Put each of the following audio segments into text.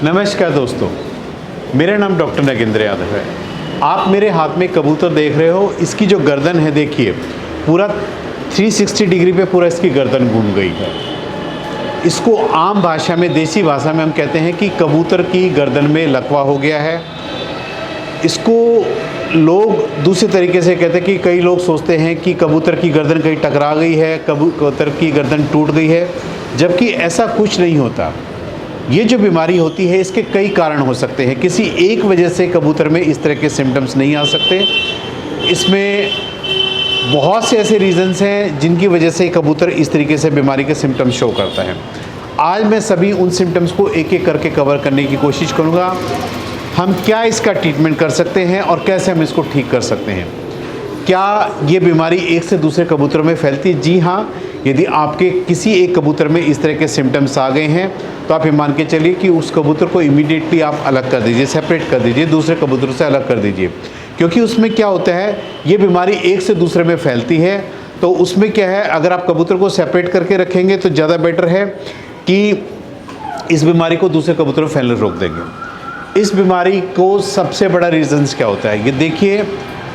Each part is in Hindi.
नमस्कार दोस्तों, मेरा नाम डॉक्टर नागेंद्र यादव है। आप मेरे हाथ में कबूतर देख रहे हो। इसकी जो गर्दन है देखिए, पूरा 360 डिग्री पे पूरा इसकी गर्दन घूम गई है। इसको आम भाषा में, देसी भाषा में हम कहते हैं कि कबूतर की गर्दन में लकवा हो गया है। इसको लोग दूसरे तरीके से कहते हैं कि कई लोग सोचते हैं कि कबूतर की गर्दन कहीं टकरा गई है, कबूतर की गर्दन टूट गई है, जबकि ऐसा कुछ नहीं होता। ये जो बीमारी होती है इसके कई कारण हो सकते हैं। किसी एक वजह से कबूतर में इस तरह के सिम्टम्स नहीं आ सकते। इसमें बहुत से ऐसे रीज़न्स हैं जिनकी वजह से कबूतर इस तरीके से बीमारी के सिम्टम्स शो करता है। आज मैं सभी उन सिम्टम्स को एक एक करके कवर करने की कोशिश करूँगा। हम क्या इसका ट्रीटमेंट कर सकते हैं और कैसे हम इसको ठीक कर सकते हैं। क्या ये बीमारी एक से दूसरे कबूतरों में फैलती है? जी हाँ। यदि आपके किसी एक कबूतर में इस तरह के सिम्टम्स आ गए हैं तो आप ये मान के चलिए कि उस कबूतर को इमीडिएटली आप अलग कर दीजिए, सेपरेट कर दीजिए, दूसरे कबूतरों से अलग कर दीजिए। क्योंकि उसमें क्या होता है, ये बीमारी एक से दूसरे में फैलती है। तो उसमें क्या है, अगर आप कबूतर को सेपरेट करके रखेंगे तो ज़्यादा बेटर है कि इस बीमारी को दूसरे कबूतरों में फैलने रोक देंगे। इस बीमारी को सबसे बड़ा रीज़न्स क्या होता है, ये देखिए,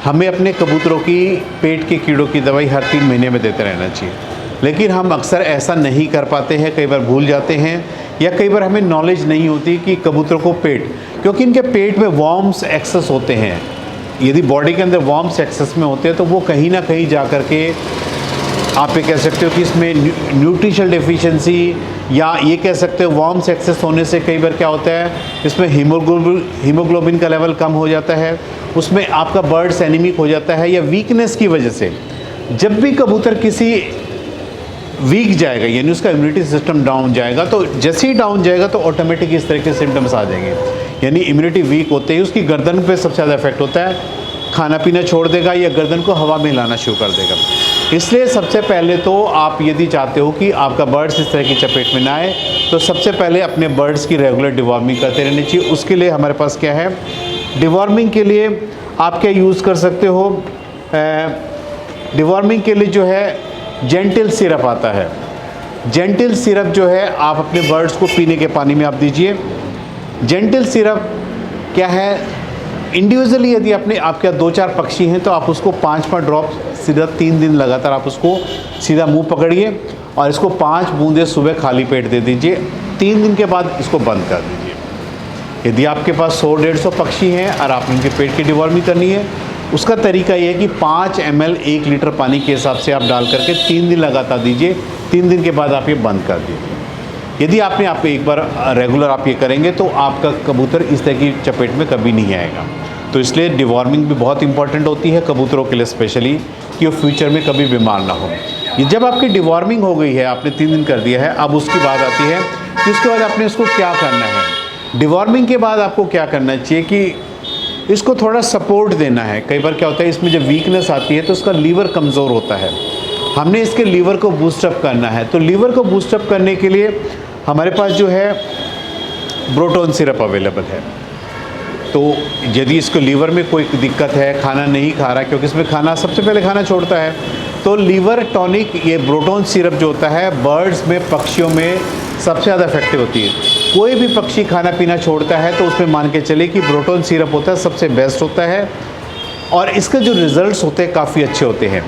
हमें अपने कबूतरों की पेट के कीड़ों की दवाई हर 3 महीने में देते रहना चाहिए। लेकिन हम अक्सर ऐसा नहीं कर पाते हैं, कई बार भूल जाते हैं, या कई बार हमें नॉलेज नहीं होती कि कबूतरों को क्योंकि इनके पेट में वॉर्म्स एक्सेस होते हैं। यदि बॉडी के अंदर वॉर्म्स एक्सेस में होते हैं तो वो कहीं ना कहीं जा कर के आप ये कह सकते हो कि इसमें न्यूट्रिशनल डेफिशिएंसी, या ये कह सकते हो वॉर्म्स एक्सेस होने से कई बार क्या होता है, इसमें हीमोग्लोबिन का लेवल कम हो जाता है, उसमें आपका बर्ड्स एनीमिक हो जाता है, या वीकनेस की वजह से। जब भी कबूतर किसी वीक जाएगा, यानी उसका इम्यूनिटी सिस्टम डाउन जाएगा, तो जैसे ही डाउन जाएगा तो ऑटोमेटिक इस तरह के सिम्टम्स आ जाएंगे। यानी इम्यूनिटी वीक होते ही उसकी गर्दन पे सबसे ज़्यादा इफेक्ट होता है, खाना पीना छोड़ देगा या गर्दन को हवा में हिलाना शुरू कर देगा। इसलिए सबसे पहले तो आप यदि चाहते हो कि आपका बर्ड्स इस तरह की चपेट में ना आए, तो सबसे पहले अपने बर्ड्स की रेगुलर डिवॉर्मिंग करते रहनी चाहिए। उसके लिए हमारे पास क्या है, डिवॉर्मिंग के लिए आप क्या यूज़ कर सकते हो, डिवॉर्मिंग के लिए जो है जेंटिल सिरप आता है। जेंटिल सिरप जो है आप अपने बर्ड्स को पीने के पानी में आप दीजिए। जेंटिल सिरप क्या है, इंडिविजुअली यदि आपके 2-4 पक्षी हैं तो आप उसको 5-5 ड्रॉप सीधा 3 दिन लगातार आप उसको सीधा मुंह पकड़िए और इसको 5 बूंदे सुबह खाली पेट दे दीजिए। 3 दिन के बाद इसको बंद कर दीजिए। यदि आपके पास 100-150 पक्षी हैं और आप उनके पेट की डिवॉर्मिंग करनी है, उसका तरीका ये है कि 5 ml 1 लीटर पानी के हिसाब से आप डाल करके 3 दिन लगातार दीजिए। 3 दिन के बाद आप ये बंद कर दीजिए। यदि आप एक बार रेगुलर आप ये करेंगे तो आपका कबूतर इस तरह की चपेट में कभी नहीं आएगा। तो इसलिए डिवॉर्मिंग भी बहुत इंपॉर्टेंट होती है कबूतरों के लिए स्पेशली, कि वो फ्यूचर में कभी बीमार ना हो। ये जब आपकी डिवॉर्मिंग हो गई है, आपने 3 दिन कर दिया है, अब उसकी बात आती है कि उसके बाद आपने इसको क्या करना है। डिवॉर्मिंग के बाद आपको क्या करना चाहिए कि इसको थोड़ा सपोर्ट देना है। कई बार क्या होता है, इसमें जब वीकनेस आती है तो उसका लीवर कमज़ोर होता है, हमने इसके लीवर को बूस्टअप करना है। तो लीवर को बूस्टअप करने के लिए हमारे पास जो है ब्रोटोन सिरप अवेलेबल है। तो यदि इसको लीवर में कोई दिक्कत है, खाना नहीं खा रहा, क्योंकि इसमें खाना सबसे पहले खाना छोड़ता है, तो लीवर टॉनिक ये ब्रोटोन सिरप जो होता है बर्ड्स में, पक्षियों में सबसे ज़्यादा इफेक्टिव होती है। कोई भी पक्षी खाना पीना छोड़ता है तो उसमें मान के चले कि ब्रोटोन सिरप होता है, सबसे बेस्ट होता है, और इसके जो रिज़ल्ट्स होते हैं काफ़ी अच्छे होते हैं।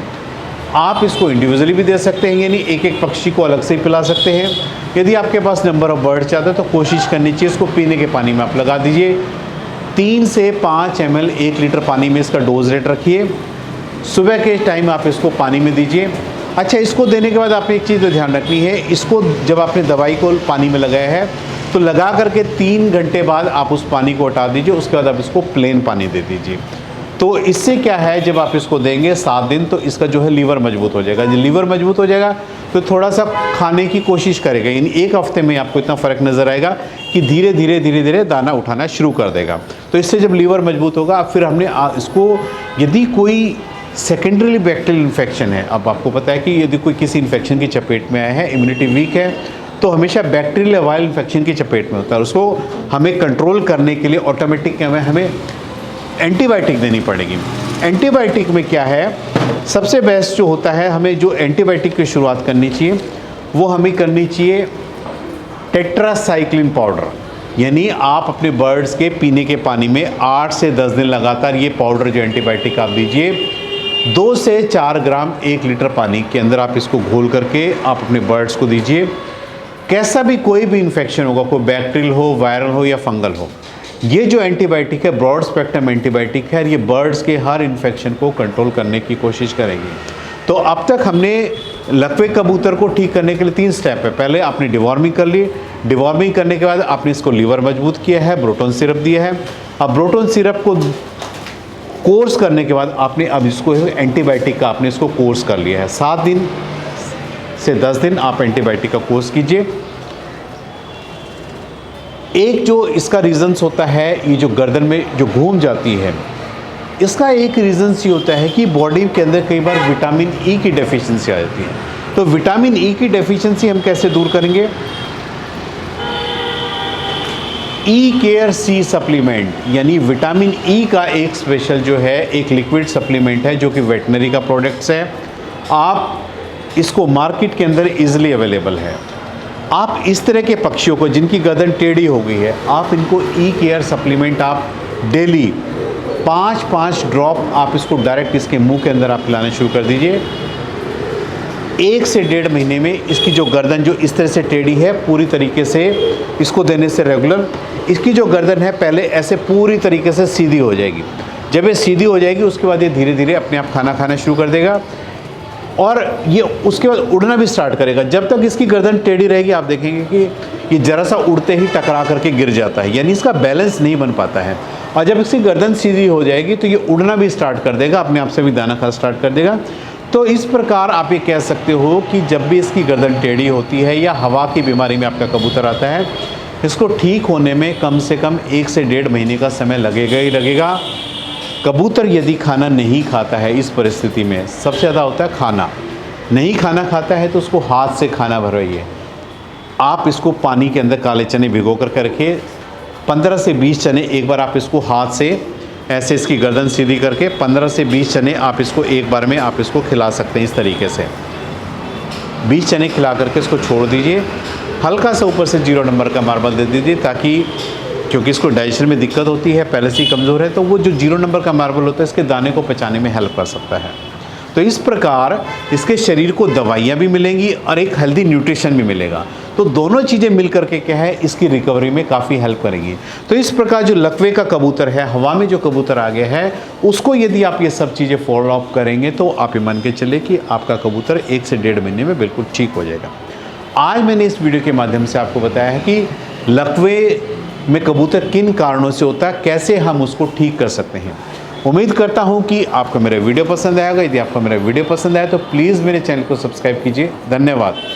आप इसको इंडिविजुअली भी दे सकते हैं, यानी एक पक्षी को अलग से ही पिला सकते हैं। यदि आपके पास नंबर ऑफ़ बर्ड्स ज़्यादा है तो कोशिश करनी चाहिए इसको पीने के पानी में आप लगा दीजिए। 3 से 5 ml 1 लीटर पानी में इसका डोज रेट रखिए। सुबह के टाइम आप इसको पानी में दीजिए। अच्छा, इसको देने के बाद आपने एक चीज़ तो ध्यान रखनी है, इसको जब आपने दवाई को पानी में लगाया है तो लगा करके 3 घंटे बाद आप उस पानी को हटा दीजिए। उसके बाद आप इसको प्लेन पानी दे दीजिए। तो इससे क्या है, जब आप इसको देंगे 7 दिन तो इसका जो है लीवर मजबूत हो जाएगा। जब लीवर मजबूत हो जाएगा तो थोड़ा सा खाने की कोशिश करेगा, यानी 1 हफ्ते में आपको इतना फ़र्क नज़र आएगा कि धीरे धीरे दाना उठाना शुरू कर देगा। तो इससे जब लीवर मजबूत होगा, फिर हमने इसको, यदि कोई सेकेंडरी बैक्टीरियल इन्फेक्शन है, अब आपको पता है कि यदि कोई किसी इन्फेक्शन की चपेट में आया है, इम्यूनिटी वीक है, तो हमेशा बैक्टीरियल वायरल इन्फेक्शन की चपेट में होता है। उसको हमें कंट्रोल करने के लिए ऑटोमेटिक हमें एंटीबायोटिक देनी पड़ेगी। एंटीबायोटिक में क्या है, सबसे बेस्ट जो होता है, हमें जो एंटीबायोटिक की शुरुआत करनी चाहिए वो हमें करनी चाहिए टेट्रासाइक्लिन पाउडर। यानी आप अपने बर्ड्स के पीने के पानी में 8 से 10 दिन लगातार ये पाउडर जो एंटीबायोटिक आप दीजिए। 2 से 4 ग्राम 1 लीटर पानी के अंदर आप इसको घोल करके आप अपने बर्ड्स को दीजिए। कैसा भी कोई भी इन्फेक्शन होगा, कोई बैक्टीरियल हो, वायरल हो या फंगल हो, ये जो एंटीबायोटिक है ब्रॉड स्पेक्ट्रम एंटीबायोटिक है, ये बर्ड्स के हर इन्फेक्शन को कंट्रोल करने की कोशिश करेंगे। तो अब तक हमने लकवे कबूतर को ठीक करने के लिए 3 स्टेप है। पहले आपने डिवॉर्मिंग कर ली, डिवॉर्मिंग करने के बाद आपने इसको लीवर मजबूत किया है, ब्रोटोन सिरप दिया है। अब ब्रोटोन सिरप को कोर्स करने के बाद आपने अब इसको एंटीबायोटिक का आपने इसको कोर्स कर लिया है। 7 दिन से 10 दिन आप एंटीबायोटिक का कोर्स कीजिए। एक जो इसका रीज़न्स होता है, ये जो गर्दन में जो घूम जाती है, इसका एक रीज़न्स ये होता है कि बॉडी के अंदर कई बार विटामिन ई की डेफिशिएंसी आ जाती है। तो विटामिन ई की डेफिशिएंसी हम कैसे दूर करेंगे? ई केयर सी सप्लीमेंट, यानी विटामिन ई का एक स्पेशल जो है एक लिक्विड सप्लीमेंट है जो कि वेटनरी का प्रोडक्ट्स है। आप इसको मार्केट के अंदर इजीली अवेलेबल है। आप इस तरह के पक्षियों को जिनकी गर्दन टेढ़ी हो गई है, आप इनको ई केयर सप्लीमेंट आप डेली 5-5 ड्रॉप आप इसको डायरेक्ट इसके मुंह के अंदर आप पिलाना शुरू कर दीजिए। 1 से 1.5 महीने में इसकी जो गर्दन जो इस तरह से टेढ़ी है, पूरी तरीके से इसको देने से रेगुलर इसकी जो गर्दन है पहले ऐसे पूरी तरीके से सीधी हो जाएगी। जब ये सीधी हो जाएगी उसके बाद ये धीरे धीरे अपने आप खाना खाना शुरू कर देगा और ये उसके बाद उड़ना भी स्टार्ट करेगा। जब तक इसकी गर्दन टेढ़ी रहेगी आप देखेंगे कि ये ज़रा सा उड़ते ही टकरा करके गिर जाता है, यानी इसका बैलेंस नहीं बन पाता है। और जब इसकी गर्दन सीधी हो जाएगी तो ये उड़ना भी स्टार्ट कर देगा, अपने आप से भी दाना खाना स्टार्ट कर देगा। तो इस प्रकार आप ये कह सकते हो कि जब भी इसकी गर्दन टेढ़ी होती है या हवा की बीमारी में आपका कबूतर आता है, इसको ठीक होने में कम से कम 1 से 1.5 महीने का समय लगेगा ही लगेगा। कबूतर यदि खाना नहीं खाता है, इस परिस्थिति में सबसे ज़्यादा होता है खाना नहीं खाना खाता है तो उसको हाथ से खाना भरवाइए। आप इसको पानी के अंदर काले चने भिगो कर रखिए। 15 से 20 चने एक बार आप इसको हाथ से ऐसे इसकी गर्दन सीधी करके 15 से 20 चने आप इसको एक बार में आप इसको खिला सकते हैं। इस तरीके से 20 चने खिला करके इसको छोड़ दीजिए। हल्का सा ऊपर से 0 नंबर का मार्बल दे दीजिए, ताकि क्योंकि इसको डाइजेशन में दिक्कत होती है, पहले से ही कमज़ोर है, तो वो जो 0 नंबर का मार्बल होता है इसके दाने को पचाने में हेल्प कर सकता है। तो इस प्रकार इसके शरीर को दवाइयाँ भी मिलेंगी और एक हेल्दी न्यूट्रिशन भी मिलेगा। तो दोनों चीज़ें मिल करके क्या है, इसकी रिकवरी में काफ़ी हेल्प करेंगी। तो इस प्रकार जो लकवे का कबूतर है, हवा में जो कबूतर आ गया है, उसको यदि आप ये सब चीज़ें फॉलो अप करेंगे तो आप ये मान के चले कि आपका कबूतर 1 से 1.5 महीने में बिल्कुल ठीक हो जाएगा। आज मैंने इस वीडियो के माध्यम से आपको बताया है कि लकवे में कबूतर किन कारणों से होता है, कैसे हम उसको ठीक कर सकते हैं। उम्मीद करता हूं कि आपको मेरा वीडियो पसंद आएगा। यदि आपको मेरा वीडियो पसंद आया तो प्लीज़ मेरे चैनल को सब्सक्राइब कीजिए। धन्यवाद।